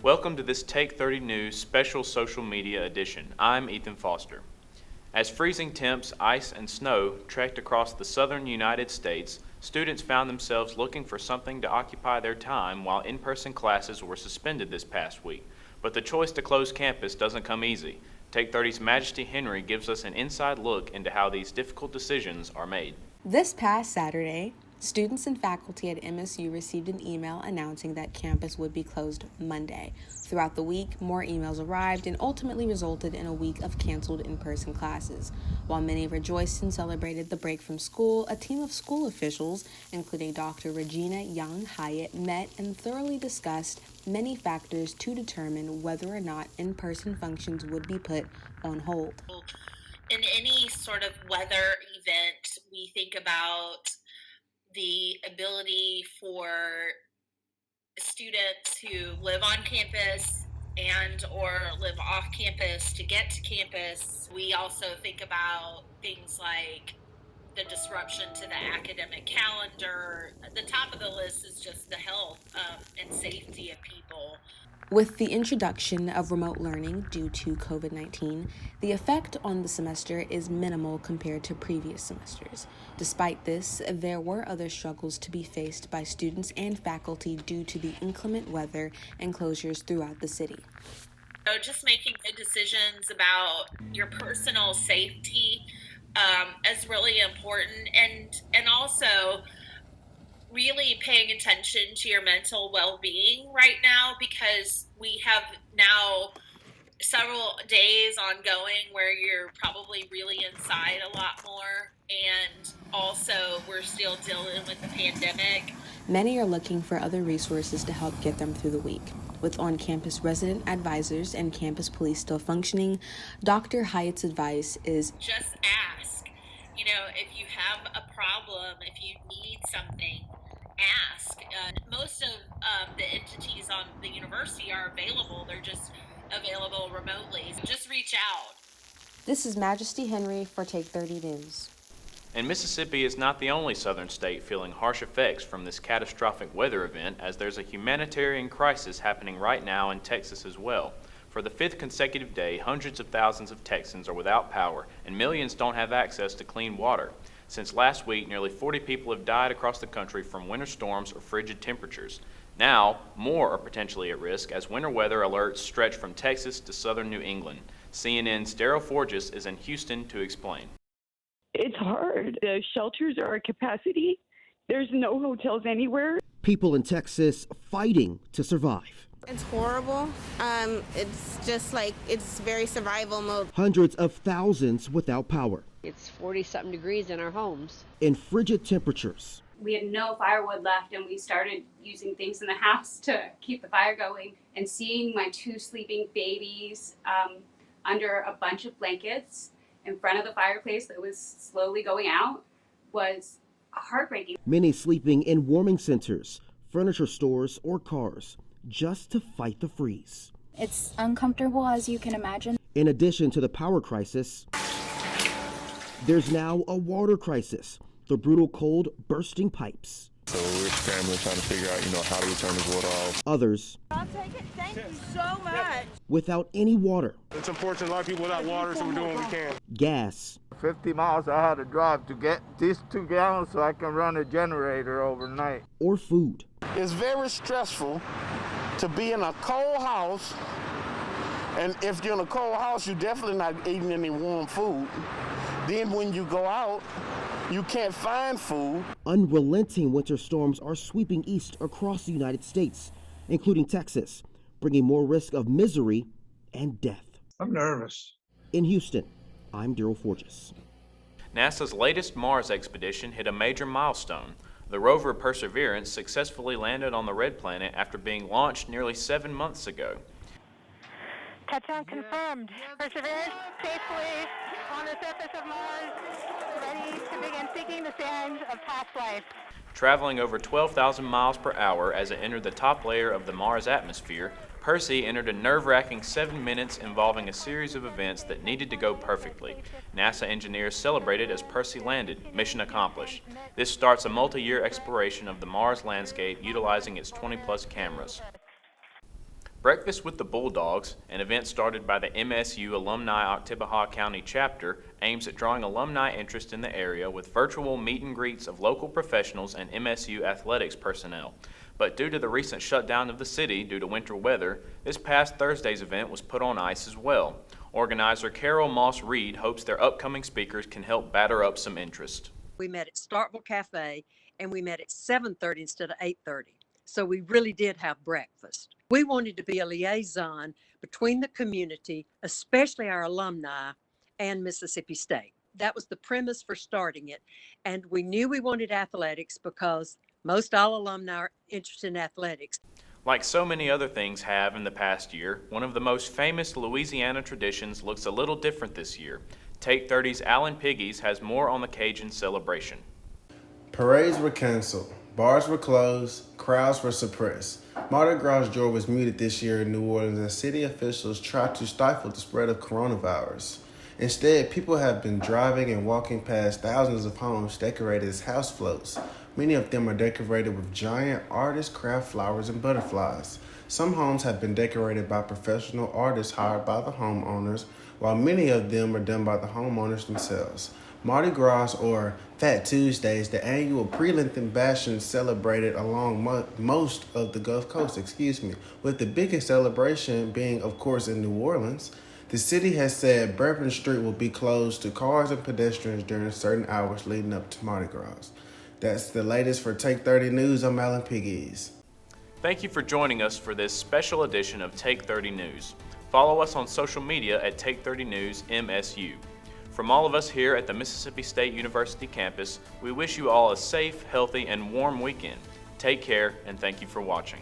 Welcome to this Take 30 News special social media edition. I'm Ethan Foster. As freezing temps, ice, and snow trekked across the southern United States, students found themselves looking for something to occupy their time while in-person classes were suspended this past week. But the choice to close campus doesn't come easy. Take 30's Majesty Henry gives us an inside look into how these difficult decisions are made. This past Saturday, students and faculty at MSU received an email announcing that campus would be closed Monday. Throughout the week, more emails arrived and ultimately resulted in a week of canceled in-person classes. While many rejoiced and celebrated the break from school, a team of school officials, including Dr. Regina Young Hyatt, met and thoroughly discussed many factors to determine whether or not in-person functions would be put on hold. In any sort of weather event, we think about the ability for students who live on campus and or live off campus to get to campus. We also think about things like the disruption to the academic calendar. The top of the list is just the health and safety of people. With the introduction of remote learning due to COVID-19, the effect on the semester is minimal compared to previous semesters. Despite this, there were other struggles to be faced by students and faculty due to the inclement weather and closures throughout the city. So just making good decisions about your personal safety is really important, and also really paying attention to your mental well-being right now, because we have now several days ongoing where you're probably really inside a lot more, and also we're still dealing with the pandemic. Many are looking for other resources to help get them through the week. With on-campus resident advisors and campus police still functioning, Dr. Hyatt's advice is just ask. If you have a problem, if you need something, ask. Most of the entities on the university are available. They're just available remotely. So just reach out. This is Majesty Henry for Take 30 News. And Mississippi is not the only southern state feeling harsh effects from this catastrophic weather event, as there's a humanitarian crisis happening right now in Texas as well. For the fifth consecutive day, hundreds of thousands of Texans are without power, and millions don't have access to clean water. Since last week, nearly 40 people have died across the country from winter storms or frigid temperatures. Now, more are potentially at risk as winter weather alerts stretch from Texas to southern New England. CNN's Daryl Forges is in Houston to explain. It's hard. The shelters are at capacity. There's no hotels anywhere. People in Texas fighting to survive. It's horrible. It's just like, it's very survival mode. Hundreds of thousands without power. It's 40-something degrees in our homes. In frigid temperatures. We had no firewood left, and we started using things in the house to keep the fire going. And seeing my two sleeping babies under a bunch of blankets in front of the fireplace that was slowly going out was heartbreaking. Many sleeping in warming centers, furniture stores, or cars, just to fight the freeze. It's uncomfortable, as you can imagine. In addition to the power crisis, there's now a water crisis. The brutal cold bursting pipes. So we're scrambling, trying to figure out, how do we turn this water off. Others, I'll take it. Thank you so much. without any water. It's unfortunate, a lot of people without water, so we're doing what we can. Gas. 50 miles I had to drive to get these 2 gallons so I can run a generator overnight. Or food. It's very stressful to be in a cold house, and if you're in a cold house, you're definitely not eating any warm food. Then when you go out, you can't find food. Unrelenting winter storms are sweeping east across the United States, including Texas, bringing more risk of misery and death. I'm nervous. In Houston, I'm Daryl Forges. NASA's latest Mars expedition hit a major milestone. The rover Perseverance successfully landed on the red planet after being launched nearly 7 months ago. Touchdown confirmed. Perseverance safely on the surface of Mars, ready to begin seeking the signs of past life. Traveling over 12,000 miles per hour as it entered the top layer of the Mars atmosphere, Percy entered a nerve-wracking 7 minutes involving a series of events that needed to go perfectly. NASA engineers celebrated as Percy landed, mission accomplished. This starts a multi-year exploration of the Mars landscape utilizing its 20-plus cameras. Breakfast with the Bulldogs, an event started by the MSU Alumni Oktibbeha County chapter, aims at drawing alumni interest in the area with virtual meet and greets of local professionals and MSU athletics personnel. But due to the recent shutdown of the city due to winter weather, this past Thursday's event was put on ice as well. Organizer Carol Moss-Reed hopes their upcoming speakers can help batter up some interest. We met at Starkville Cafe and we met at 7:30 instead of 8:30. So we really did have breakfast. We wanted to be a liaison between the community, especially our alumni, and Mississippi State. That was the premise for starting it. And we knew we wanted athletics because most all alumni are interested in athletics. Like so many other things have in the past year, one of the most famous Louisiana traditions looks a little different this year. Take 30's Alan Piggies has more on the Cajun celebration. Parades were canceled, bars were closed, crowds were suppressed. Mardi Gras joy was muted this year in New Orleans as city officials tried to stifle the spread of coronavirus. Instead, people have been driving and walking past thousands of homes decorated as house floats. Many of them are decorated with giant artist craft flowers and butterflies. Some homes have been decorated by professional artists hired by the homeowners, while many of them are done by the homeowners themselves. Mardi Gras, or Fat Tuesdays, the annual pre-Lenten bastion celebrated along most of the Gulf Coast, with the biggest celebration being, of course, in New Orleans. The city has said Bourbon Street will be closed to cars and pedestrians during certain hours leading up to Mardi Gras. That's the latest for Take 30 News. I'm Alan Piggies. Thank you for joining us for this special edition of Take 30 News. Follow us on social media at Take 30 News MSU. From all of us here at the Mississippi State University campus, we wish you all a safe, healthy, and warm weekend. Take care, and thank you for watching.